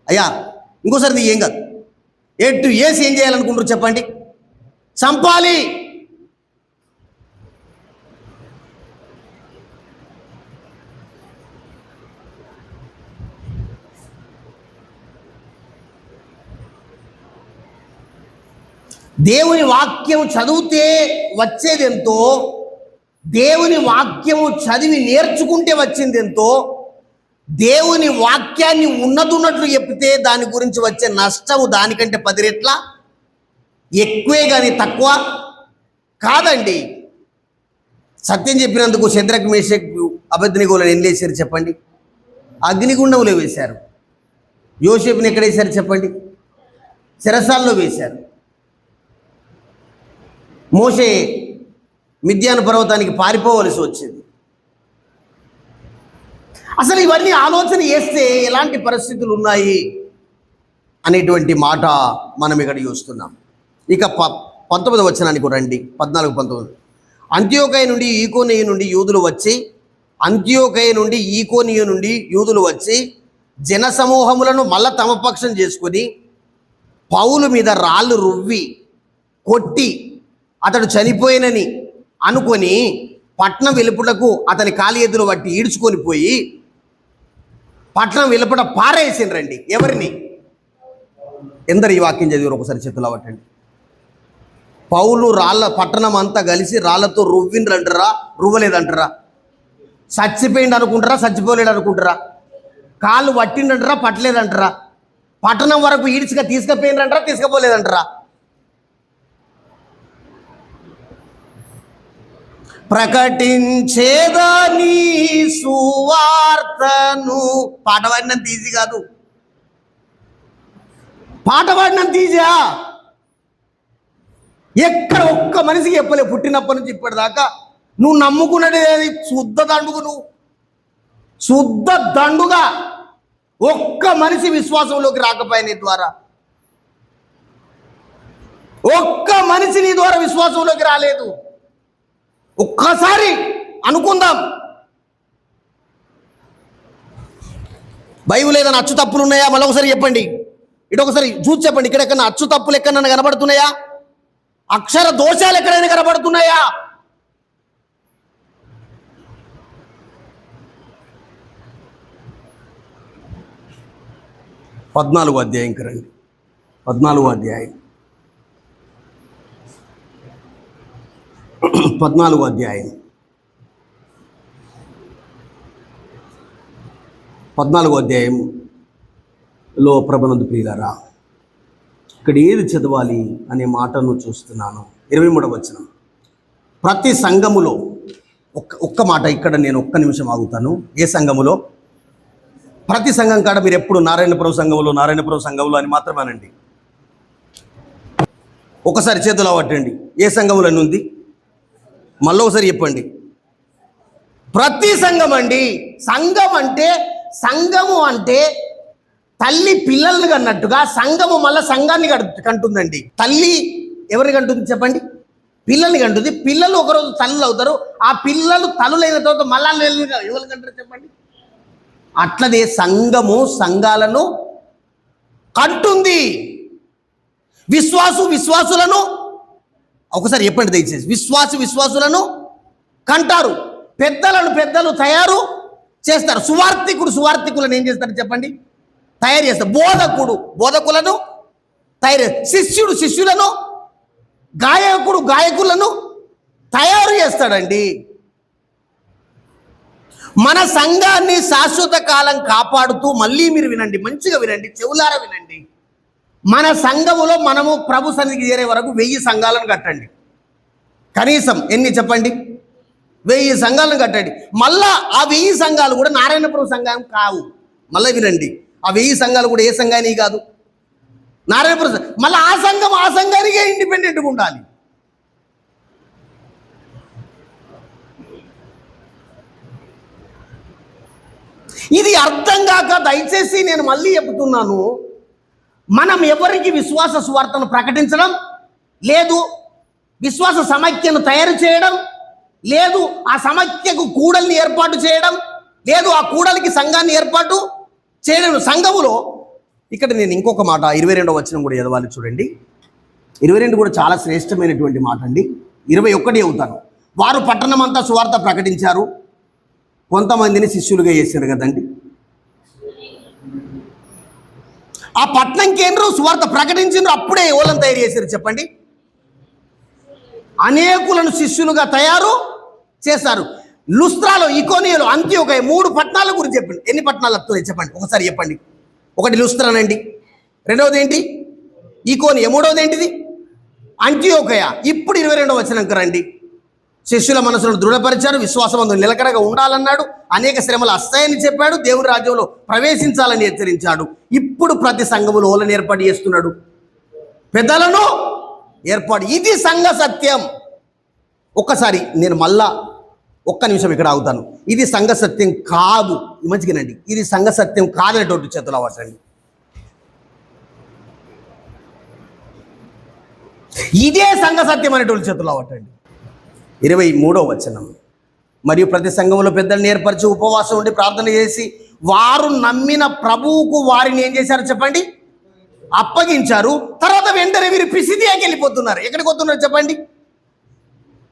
S1: అయ్యా, ఇంకోసారి ఏం కాదు, ఎటు వేసి ఏం చేయాలనుకుంటారు చెప్పండి? చంపాలి. దేవుని వాక్యం చదివితే వచ్చేది ఎంతో, దేవుని వాక్యము చదివి నేర్చుకుంటే వచ్చింది ఎంతో, దేవుని వాక్యాన్ని ఉన్నట్లు చెప్పితే దాని గురించి వచ్చే నష్టము దానికంటే 10 రెట్ల ఎక్కువే కానీ తక్కువ కాదండి. సత్యం చెప్పినందుకు శద్రక్ మేషక్ అబేద్నెగోలను ఏం చేశారు చెప్పండి? అగ్నిగుండంలో వేశారు. యోసేపుని ఎక్కడ వేశారు చెప్పండి? చెరసాల్లో వేశారు. మోషే మిద్యాను పర్వతానికి పారిపోవలసి వచ్చింది. అసలు ఇవన్నీ ఆలోచన చేస్తే ఎలాంటి పరిస్థితులు ఉన్నాయి అనేటువంటి మాట మనం ఇక్కడ చూస్తున్నాం. ఇక 19వ వచనానికి రండి. 14-19, అంత్యోకయ నుండి ఈకోనియ నుండి యూదులు వచ్చి జన సమూహములను మళ్ళా తమ పక్షం చేసుకొని పౌలు మీద రాళ్ళు రువ్వి కొట్టి అతడు చనిపోయినని అనుకొని పట్నం వెలుపుటకు అతని కాలి ఎద్దులు బట్టి ఈడ్చుకొని పోయి పట్టణం వెలుపట పారేసిండ్రండి. ఎవరిని? ఎందరు ఈ వాక్యం చదివారు? ఒకసారి చేతులు అవ్వటండి. పౌలు రాళ్ళ పట్టణం అంతా కలిసి రాళ్ళతో రువ్విండ్రంటారా, రువ్వలేదంటారా? చచ్చిపోయిండు అనుకుంటారా, చచ్చిపోలేడు అనుకుంటారా? కాళ్ళు పట్టిండంటారా, పట్టలేదంటారా? పట్టణం వరకు ఈడ్చిగా తీసుకుపోయిండ్రంటారా, తీసుకుపోలేదంటారా? ప్రకటించేదని సువార్తను. పాట పాడినంత ఈజీ కాదు. పాట పాడినంత ఈజీయా? ఎక్కడ ఒక్క మనిషికి చెప్పలే పుట్టినప్పటి నుంచి ఇప్పటిదాకా. నువ్వు నమ్ముకున్నది శుద్ధ దండుగు. నువ్వు శుద్ధ దండుగా ఒక్క మనిషి విశ్వాసంలోకి రాకపోయా నీ ద్వారా. ఒక్క మనిషి నీ ద్వారా విశ్వాసంలోకి రాలేదు. ఒక్కసారి అనుకుందాం. బైబిల్ ఏదైనా అచ్చు తప్పులు ఉన్నాయా? మళ్ళీ ఒకసారి చెప్పండి. ఇటు ఒకసారి చూసి చెప్పండి. ఇక్కడెక్కడన్నా అచ్చు తప్పులు ఎక్కడన్నా కనబడుతున్నాయా? అక్షర దోషాలు ఎక్కడైనా కనబడుతున్నాయా? పద్నాలుగో అధ్యాయం రండి. 14వ అధ్యాయం 14వ అధ్యాయం 14వ అధ్యాయంలో ప్రభునందు ప్రియులారా, ఇక్కడ ఏది చదవాలి అనే మాటను చూస్తున్నాను. 23వ వచనం. ప్రతి సంఘములో ఒక్క మాట ఇక్కడ నేను ఒక్క నిమిషం ఆగుతాను. ఏ సంఘములో? ప్రతి సంఘం కాడ మీరు ఎప్పుడు నారాయణపురం సంఘంలో అని మాత్రమేనండి. ఒకసారి చేతులు పట్టండి. ఏ సంఘములో ఉంది? మళ్ళీ ఒకసారి చెప్పండి. ప్రతి సంఘం అండి. సంఘము అంటే తల్లి పిల్లల్ని కన్నట్టుగా సంఘము మళ్ళీ సంఘాన్ని కంటుందండి. తల్లి ఎవరిని కంటుంది చెప్పండి? పిల్లల్ని కంటుంది. పిల్లలు ఒకరోజు తల్లులు అవుతారు. ఆ పిల్లలు తల్లులైన తర్వాత మళ్ళా ఎవరు కంటారు చెప్పండి? అట్లనే సంఘము సంఘాలను కంటుంది. విశ్వాసులను ఒకసారి చెప్పండి దయచేసి. విశ్వాసులను కంటారు. పెద్దలు తయారు చేస్తారు. సువార్థికులను ఏం చేస్తారు చెప్పండి? తయారు చేస్తారు. బోధకులను తయారు, శిష్యులను, గాయకులను తయారు చేస్తాడండి. మన సంఘాన్ని శాశ్వత కాలం కాపాడుతూ, మళ్ళీ మీరు వినండి, మంచిగా వినండి, చెవులారా వినండి. మన సంఘములో మనము ప్రభు సన్నిధికి చేరే వరకు 1000 సంఘాలను కట్టండి. కనీసం ఎన్ని చెప్పండి? 1000 సంఘాలను కట్టండి. మళ్ళా ఆ 1000 సంఘాలు కూడా నారాయణపురం సంఘం కావు. మళ్ళీ వినండి, ఆ 1000 సంఘాలు కూడా ఏ సంఘానికి కాదు, నారాయణపురం. మళ్ళీ ఆ సంఘానికే ఇండిపెండెంట్గా ఉండాలి. ఇది అర్థం కాక దయచేసి నేను మళ్ళీ చెబుతున్నాను, మనం ఎవరికి విశ్వాస సువార్తను ప్రకటించడం లేదు, విశ్వాస సమైక్యను తయారు చేయడం లేదు, ఆ సమైక్యకు కూడల్ని ఏర్పాటు చేయడం లేదు, ఆ కూడలికి సంఘాన్ని ఏర్పాటు చేయడం. సంఘములో ఇక్కడ నేను ఇంకొక మాట 22వ వచనం కూడా చదవాలి చూడండి. 22 కూడా చాలా శ్రేష్టమైనటువంటి మాట అండి. 21 అవుతాను. వారు పట్టణమంతా సువార్త ప్రకటించారు, కొంతమందిని శిష్యులుగా చేశారు కదండి. ఆ పట్టణం కేంద్రం సువార్త ప్రకటించారు. అప్పుడే ఎవరిని తయారు చేశారు చెప్పండి? అనేకులను శిష్యులుగా తయారు చేశారు. లుస్త్రాలో, ఇకోనియలో, అంత్యోకయ 3 పట్టణాల గురించి చెప్పండి. ఎన్ని పట్టణాలు వస్తున్నాయి చెప్పండి? ఒకసారి చెప్పండి. ఒకటి లుస్త్రానండి, రెండవది ఏంటి? ఇకోనియ, మూడవది ఏంటిది? అంత్యోకయ. ఇప్పుడు 22వ వచనంకి రండి. శిష్యుల మనసులను దృఢపరిచారు, విశ్వాసమందు నిలకడగా ఉండాలన్నాడు, అనేక శ్రమలు వస్తాయని చెప్పాడు, దేవుని రాజ్యంలో ప్రవేశించాలని హెచ్చరించాడు. ఇప్పుడు ప్రతి సంఘములో ఓలను ఏర్పాటు చేస్తున్నాడు, పెద్దలను ఏర్పాటు. ఇది సంఘ సత్యం. ఒక్కసారి నేను మళ్ళా ఒక్క నిమిషం ఇక్కడ ఆగుతాను. ఇది సంఘ సత్యం కాదు, మంచిగానండి. ఇది సంఘ సత్యం కాదనేటువంటి చేతులు అవ్వటండి. ఇదే సంఘ సత్యం అనేటువంటి చేతులు అవ్వటండి. 23వ వచనం. మరియు ప్రతి సంఘంలో పెద్దలను ఏర్పరిచి ఉపవాసం ఉండి ప్రార్థన చేసి వారు నమ్మిన ప్రభువుకు వారిని ఏం చేశారు చెప్పండి? అప్పగించారు. తర్వాత వెంటనే వీరు పిసిదియాకి వెళ్ళిపోతున్నారు. ఎక్కడికి పోతున్నారు చెప్పండి?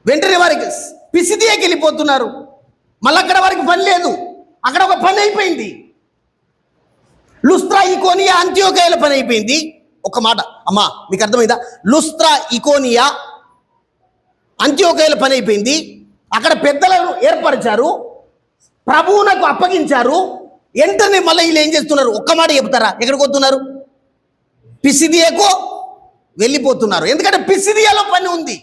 S1: వెంటనే వారికి పిసిదియాకి వెళ్ళిపోతున్నారు. మళ్ళీ అక్కడ వారికి పని లేదు, అక్కడ ఒక పని అయిపోయింది. లుస్త్రా ఇకోనియా అంత్యోకయల పని అయిపోయింది. ఒక మాట అమ్మా, మీకు అర్థమైందా? లుస్త్రా ఇకోనియా అంత్యోకయల పని అయిపోయింది. అక్కడ పెద్దలను ఏర్పరిచారు, ప్రభువునకు అప్పగించారు. వెంటనే మళ్ళీ వీళ్ళు ఏం చేస్తున్నారు? ఒక్క మాట చెప్తారా? ఎక్కడికి వస్తున్నారు? పిసిదియాకు వెళ్ళిపోతున్నారు. ఎందుకంటే పిసిదియాలో పని ఉంది.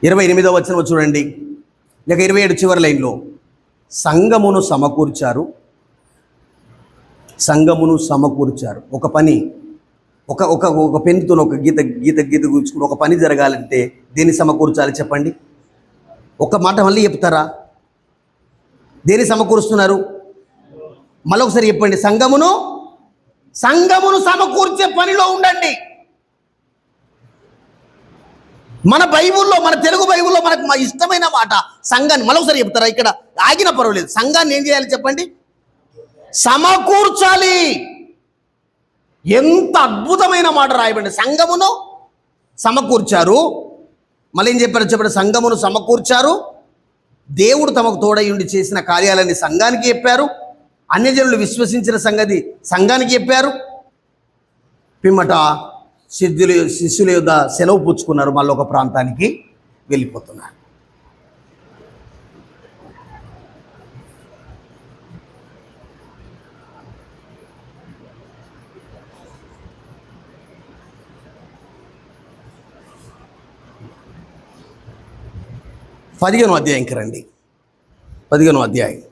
S1: 28వ వచనం చూడండి, లేక 27 చివరి లైన్లో, సంఘమును సమకూర్చారు. సంఘమును సమకూర్చారు. ఒక పని, ఒక ఒక ఒక పెన్నుతో ఒక గీత కూర్చుకుని ఒక పని జరగాలంటే దేన్ని సమకూర్చాలి చెప్పండి? ఒక మాట మళ్ళీ చెప్తారా? దేన్ని సమకూరుస్తున్నారు? మళ్ళీ ఒకసారి చెప్పండి. సంఘమును సమకూర్చే పనిలో ఉండండి. మన బైబుల్లో, మన తెలుగు బైబుల్లో మనకు మా ఇష్టమైన మాట సంఘాన్ని, మరొకసారి చెప్తారా? ఇక్కడ ఆగిన పర్వాలేదు. సంఘాన్ని ఏం చేయాలి చెప్పండి? సమకూర్చాలి. ఎంత అద్భుతమైన మాట రాయబడి, సంఘమును సమకూర్చారు. మళ్ళీ ఏం చెప్పారు చెప్పండి? సంఘమును సమకూర్చారు. దేవుడు తమకు తోడయుండి చేసిన కార్యాలన్నీ సంఘానికి చెప్పారు. అన్యజనులు విశ్వసించిన సంగతి సంఘానికి చెప్పారు. పిమ్మట శిష్యుల యొద్ద సెలవు పుచ్చుకున్నారు. మళ్ళీ ఒక ప్రాంతానికి వెళ్ళిపోతున్నారు. పదిహేనో అధ్యాయంకి రండి. 15వ అధ్యాయం.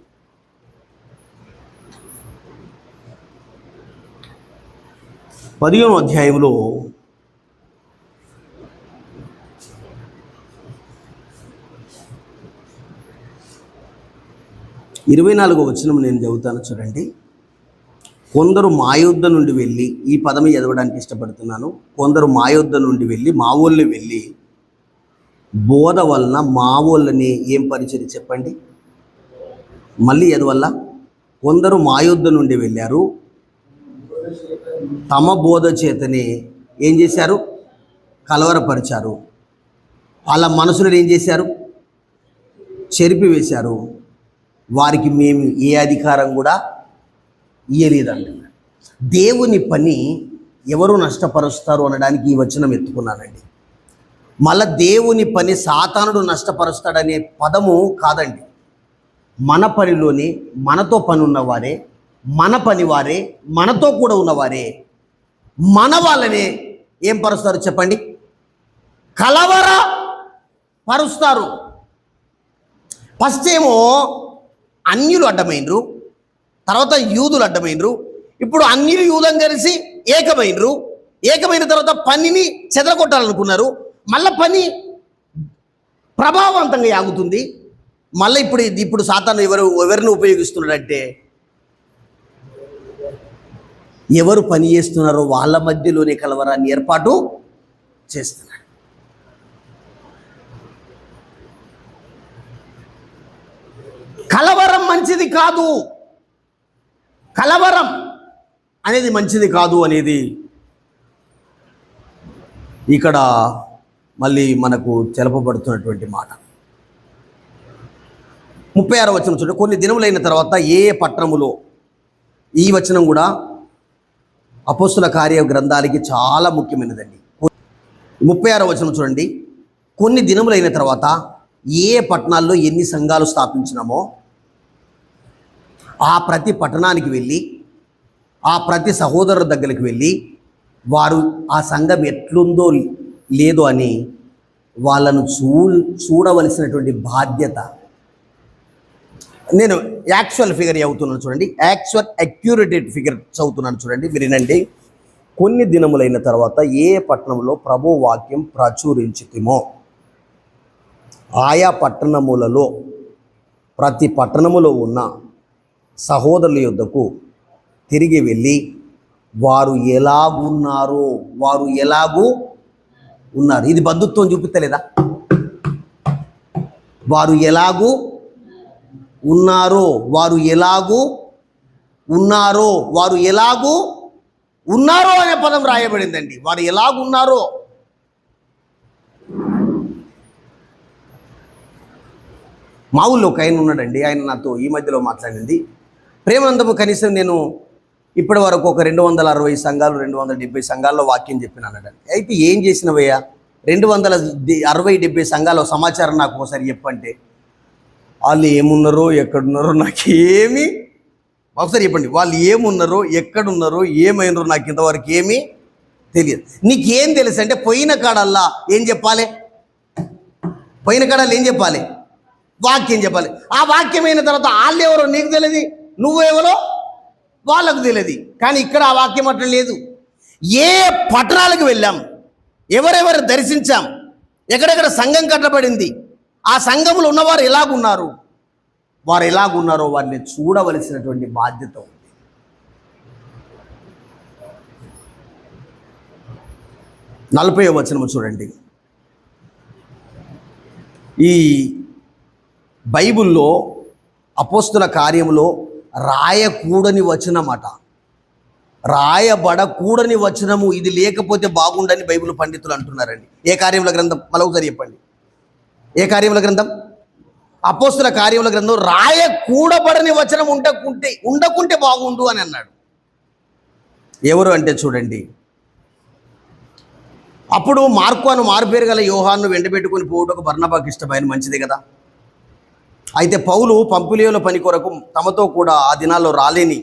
S1: పదిహేనో అధ్యాయంలో 24వ వచనం నేను చదువుతాను చూడండి. కొందరు మా యొద్ద నుండి వెళ్ళి, ఈ పదం చదవడానికి ఇష్టపడుతున్నాను. కొందరు మా యొద్ద నుండి వెళ్ళి, మా ఊళ్ళో వెళ్ళి బోధ వలన మా ఊళ్ళని ఏం పరిచయం చెప్పండి? మళ్ళీ ఎదువల్ల కొందరు మా యొద్ద నుండి వెళ్ళారు, తమ బోధ చేతనే ఏం చేశారు? కలవరపరిచారు. వాళ్ళ మనసులను ఏం చేశారు? చెరిపివేశారు. వారికి మేము ఏ అధికారం కూడా ఇయ్యలేదండి. దేవుని పని ఎవరు నష్టపరుస్తారు అనడానికి ఈ వచనం ఎత్తుకున్నానండి. మళ్ళా దేవుని పని సాతానుడు నష్టపరుస్తాడనే పదము కాదండి. మన పనిలోని మనతో పని ఉన్నవారే, మన పని వారే, మనతో కూడా ఉన్నవారే మన వాళ్ళనే ఏం పరుస్తారు చెప్పండి? కలవర పరుస్తారు. ఫస్ట్ ఏమో అన్యులు అడ్డమైనరు, తర్వాత యూదులు అడ్డమైనరు. ఇప్పుడు అన్యులు యూదులను కలిసి ఏకమైన తర్వాత పనిని చెదరగొట్టాలనుకున్నారు. మళ్ళీ పని ప్రభావవంతంగా ఆగుతుంది. మళ్ళీ ఇప్పుడు సాతాను ఎవరిని ఉపయోగిస్తున్నాడంటే, ఎవరు పని చేస్తున్నారో వాళ్ళ మధ్యలోనే కలవరాన్ని ఏర్పాటు చేస్తున్నాడు. కలవరం మంచిది కాదు, కలవరం అనేది మంచిది కాదు అనేది ఇక్కడ మళ్ళీ మనకు తెలపబడుతున్నటువంటి మాట. 36వ వచనం చూడండి. కొన్ని దినములైన తర్వాత ఏ పట్టణములో, ఈ వచనం కూడా అపోస్తుల కార్య గ్రంథాలకి చాలా ముఖ్యమైనదండి. 36వ వచనం చూడండి. కొన్ని దినములైన తర్వాత ఏ పట్టణాల్లో ఎన్ని సంఘాలు స్థాపించినామో ఆ ప్రతి పట్టణానికి వెళ్ళి, ఆ ప్రతి సహోదరుల దగ్గరికి వెళ్ళి, వారు ఆ సంఘం ఎట్లుందో లేదో అని వాళ్ళను చూడవలసినటువంటి బాధ్యత. నేను యాక్చువల్ ఫిగర్ చదువుతున్నాను చూడండి. అక్యూరేటెడ్ ఫిగర్ చదువుతున్నాను చూడండి, వినండి. కొన్ని దినములైన తర్వాత ఏ పట్టణంలో ప్రభు వాక్యం ప్రచురించితిమో ఆయా పట్టణములలో ప్రతి పట్టణములో ఉన్న సహోదరుల యొద్దకు తిరిగి వెళ్ళి వారు ఎలాగున్నారో, ఇది బంధుత్వం చూపిస్తలేదా? వారు ఎలాగూ ఉన్నారో అనే పదం రాయబడిందండి. వారు ఎలాగున్నారో. మా ఊళ్ళో ఒక ఆయన ఉన్నాడండి, ఆయన నాతో ఈ మధ్యలో మాట్లాడింది. ప్రేమానందము కనీసం నేను ఇప్పటి వరకు ఒక 260 సంఘాలు 270 సంఘాల్లో వాక్యం చెప్పిన అన్నాడు. అయితే ఏం చేసినవయ్యా, 260-70 సంఘాల సమాచారం నాకు ఒకసారి చెప్పంటే, వాళ్ళు ఏమున్నారో ఎక్కడున్నారో నాకేమీ, ఒకసారి చెప్పండి, వాళ్ళు ఏమున్నారో ఎక్కడున్నారో ఏమైనారో నాకు ఇంతవరకు ఏమీ తెలియదు. నీకేం తెలుసు అంటే పోయిన కాడల్లా ఏం చెప్పాలి, పోయిన కాడల్లా ఏం చెప్పాలి, వాక్యం చెప్పాలి. ఆ వాక్యం అయిన తర్వాత వాళ్ళు ఎవరో నీకు తెలియదు, నువ్వెవరో వాళ్ళకు తెలియదు. కానీ ఇక్కడ ఆ వాక్యం అట్లా లేదు. ఏ పట్టణాలకు వెళ్ళాం, ఎవరెవరు దర్శించాం, ఎక్కడెక్కడ సంఘం కట్టబడింది, ఆ సంఘంలో ఉన్నవారు ఎలాగున్నారు, వారు ఎలాగున్నారో వారిని చూడవలసినటువంటి బాధ్యత ఉంది. నలభై వచనము చూడండి. ఈ బైబిల్లో అపోస్తుల కార్యములో రాయకూడని వచనమట, రాయబడకూడని వచనము ఇది లేకపోతే బాగుండని బైబిల్ పండితులు అంటున్నారండి. ఏ కార్యముల గ్రంథం, మళ్ళీ ఒకసారి చెప్పండి, ఏ కార్యముల గ్రంథం? అపోస్తుల కార్యముల గ్రంథం రాయకూడబడని వచనం ఉండకుంటే బాగుండు అని అన్నాడు. ఎవరు అంటే చూడండి, అప్పుడు మార్కు అను మారుపేరు గల యోహాను వెంటబెట్టుకుని పోవుటకు బర్నబాకు ఇష్టమైన, మంచిది కదా. అయితే పౌలు పంపిలియోల పని కొరకు తమతో కూడా ఆ దినాల్లో రాలేని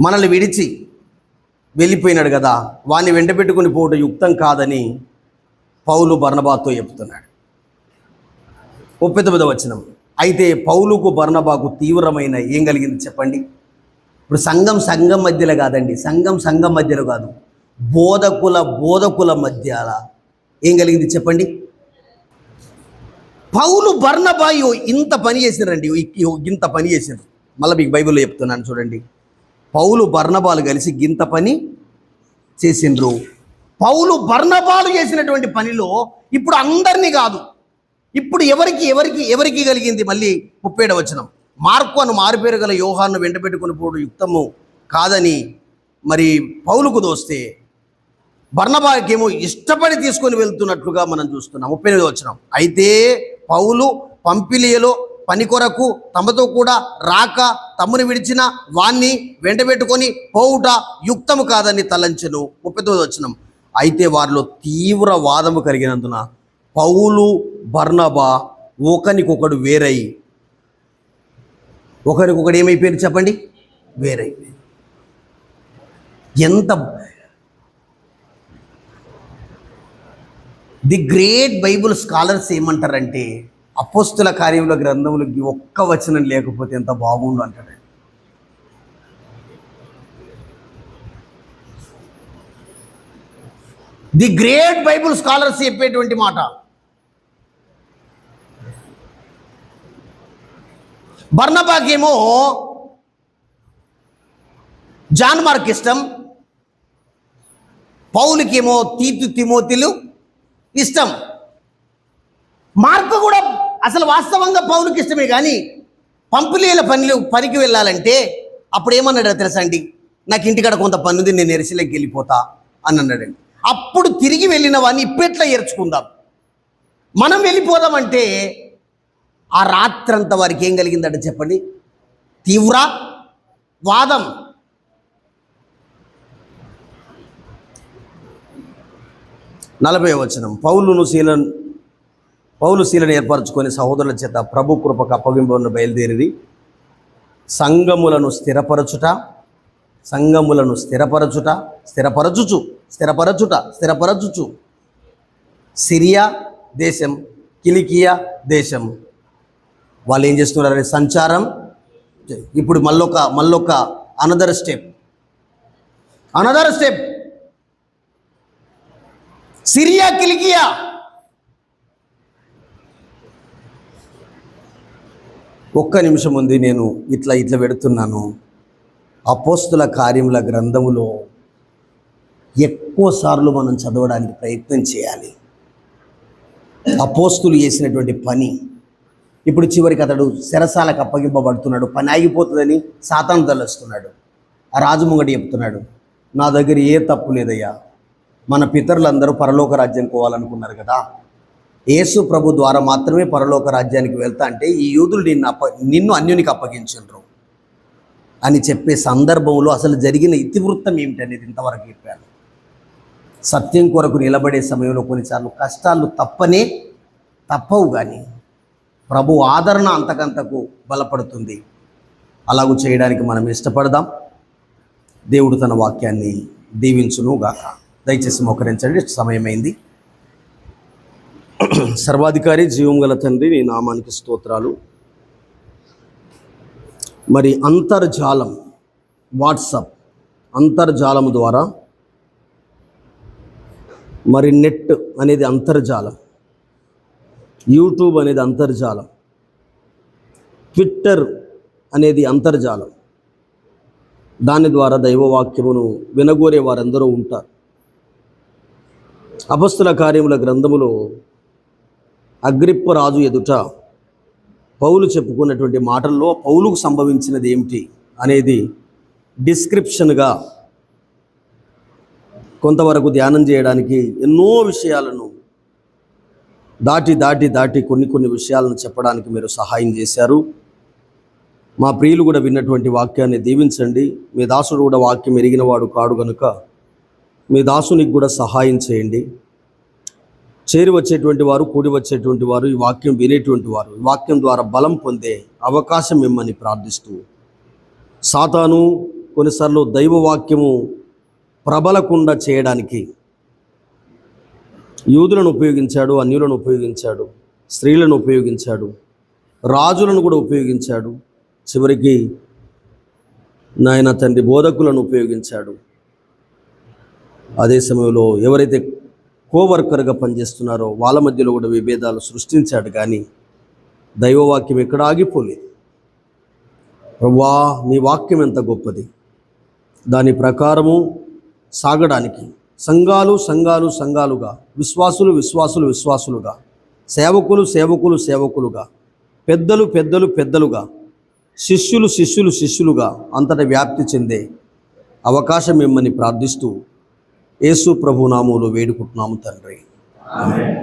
S1: మనల్ని విడిచి వెళ్ళిపోయినాడు కదా, వాడిని వెంటబెట్టుకుని పోవటం యుక్తం కాదని పౌలు బర్నబాతో చెప్తున్నాడు. 39వ వచనం. అయితే పౌలుకు బర్నబాకు తీవ్రమైన ఏం కలిగింది చెప్పండి. ఇప్పుడు సంఘం మధ్యలో కాదండి, సంఘం మధ్యలో కాదు, బోధకుల మధ్య ఏం కలిగింది చెప్పండి. పౌలు బర్నబాయు ఇంత పని చేసినారండి, ఇంత పని చేసినారు. మళ్ళీ మీకు బైబిల్లో చెప్తున్నాను చూడండి. పౌలు బర్నబాలు కలిసి గింత పని చేసిండ్రు. పౌలు బర్నబాలు చేసినటువంటి పనిలో ఇప్పుడు అందరినీ కాదు, ఇప్పుడు ఎవరికి కలిగింది. మళ్ళీ 37వ వచనం. మార్కు అను మారుపేరు గల యోహాను వెంటబెట్టుకుని పోవడం యుక్తము కాదని మరి పౌలుకు దోస్తే బర్నబాకేమో ఇష్టపడి తీసుకొని వెళ్తున్నట్లుగా మనం చూస్తున్నాం. 38వ వచనం. అయితే పౌలు పంపిలియలో పని కొరకు తమతో కూడా రాక తమ్ముని విడిచిన వాణ్ణి వెంటబెట్టుకొని పోవుట యుక్తము కాదని తలంచెను. 39వ వచనం. అయితే వారిలో తీవ్ర వాదము కలిగినందున పౌలు బర్నబా ఒకరికొకడు వేరై, ఒకరికొకడు ఏమైపోయారు చెప్పండి, వేరైపోయారు. ఎంత ది గ్రేట్ బైబుల్ స్కాలర్స్ ఏమంటారంటే, అపోస్తుల కార్యముల గ్రంథములకి ఒక్క వచనం లేకపోతే ఎంత బాగుండు అంటాడు. ది గ్రేట్ బైబుల్ స్కాలర్స్ చెప్పేటువంటి మాట. బర్నబాకేమో జాన్ మార్క్ ఇష్టం, పౌలుకేమో తీతు తిమోతిలు ఇష్టం. మార్కు కూడా అసలు వాస్తవంగా పౌలుకి ఇష్టమే, కానీ పంపిలీల పనికి వెళ్ళాలంటే అప్పుడు ఏమన్నాడో తెలుసా అండి, నాకు ఇంటికాడ కొంత పని ఉంది, నేను ఎరిసిలోకి వెళ్ళిపోతా అని అన్నాడండి. అప్పుడు తిరిగి వెళ్ళిన వాడిని ఇప్పట్లా ఏర్చుకుందాం, మనం వెళ్ళిపోదామంటే ఆ రాత్రంతా వారికి ఏం కలిగిందంటే చెప్పండి, తీవ్ర వాదం. నలభైవ వచనం. పౌలు శీలను ఏర్పరచుకొని సహోదరుల చేత ప్రభు కృపకు అప్పగింపులను బయలుదేరి సంఘములను స్థిరపరచుచు సిరియా దేశం, కిలికియా దేశం వాళ్ళు ఏం చేస్తున్నారంటే సంచారం. ఇప్పుడు మళ్ళొక అనదర్ స్టెప్. సిరియా, కిలికియా. ఒక్క నిమిషం ఉంది, నేను ఇట్లా పెడుతున్నాను. అపోస్తుల కార్యముల గ్రంథములో ఎక్కువ సార్లు మనం చదవడానికి ప్రయత్నం చేయాలి. అపోస్తులు చేసినటువంటి పని. ఇప్పుడు చివరికి అతడు చెరసాలకు అప్పగింపబడుతున్నాడు, పని ఆగిపోతుందని సాతాను తలస్తున్నాడు. ఆ రాజు ముంగటి చెప్తున్నాడు, నా దగ్గర ఏ తప్పు లేదయ్యా, మన పితరులందరూ పరలోక రాజ్యం పోవాలనుకున్నారు కదా, యేసు ప్రభు ద్వారా మాత్రమే పరలోక రాజ్యానికి వెళ్తా అంటే ఈ యూదులు నిన్ను అన్యునికి అప్పగించరు అని చెప్పే సందర్భంలో అసలు జరిగిన ఇతివృత్తం ఏమిటనేది ఇంతవరకు చెప్పాను. సత్యం కొరకు నిలబడే సమయంలో కొన్నిసార్లు కష్టాలు తప్పవు, కానీ ప్రభు ఆదరణ అంతకంతకు బలపడుతుంది. అలాగూ చేయడానికి మనం ఇష్టపడదాం. దేవుడు తన వాక్యాన్ని దీవించును గాక. దయచేసి మోకరించండి, సమయమైంది. సర్వాధికారి జీవం గల తండ్రి, నీ నామానికి స్తోత్రాలు. మరి అంతర్జాలం, వాట్సాప్ అంతర్జాలం ద్వారా, మరి నెట్ అనేది అంతర్జాలం, యూట్యూబ్ అనేది అంతర్జాలం, ట్విట్టర్ అనేది అంతర్జాలం. దాని ద్వారా దైవవాక్యమును వినగోరే వారందరూ ఉంటారు. అపొస్తల కార్యముల గ్రంథములో అగ్రిప్ప రాజు ఎదుట పౌలు చెప్పుకున్నటువంటి మాటల్లో పౌలుకు సంభవించినది ఏమిటి అనేది డిస్క్రిప్షన్గా కొంతవరకు ధ్యానం చేయడానికి ఎన్నో విషయాలను దాటి కొన్ని విషయాలను చెప్పడానికి మీరు సహాయం చేశారు. మా ప్రియులు కూడా విన్నటువంటి వాక్యాన్ని దీవించండి. మీ దాసుడు కూడా వాక్యం ఎరిగినవాడు కాడు కనుక మీ దాసునికి కూడా సహాయం చేయండి. చేరి వచ్చేటువంటి వారు, కూడి వచ్చేటువంటి వారు, ఈ వాక్యం వినేటువంటి వారు, ఈ వాక్యం ద్వారా బలం పొందే అవకాశం ఇమ్మని ప్రార్థిస్తూ, సాతాను కొన్నిసార్లు దైవవాక్యము ప్రబలకుండా చేయడానికి యూదులను ఉపయోగించాడు, అన్యులను ఉపయోగించాడు, స్త్రీలను ఉపయోగించాడు, రాజులను కూడా ఉపయోగించాడు, చివరికి నాయన తండ్రి బోధకులను ఉపయోగించాడు. అదే సమయంలో ఎవరైతే కోవర్కర్గా పనిచేస్తున్నారో వాళ్ళ మధ్యలో కూడా విభేదాలు సృష్టించాడు. కానీ దైవవాక్యం ఎక్కడ ఆగిపోలేదు. ప్రభువా, నీ వాక్యం ఎంత గొప్పది. దాని ప్రకారము సాగడానికి సంఘాలుగా, విశ్వాసులుగా, సేవకులుగా, పెద్దలుగా, శిష్యులుగా అంతటా వ్యాప్తి చెందే అవకాశం ఇమ్మని ప్రార్థిస్తూ యేసు ప్రభు నామములో వేడుకుంటున్నాము తండ్రి. ఆమేన్.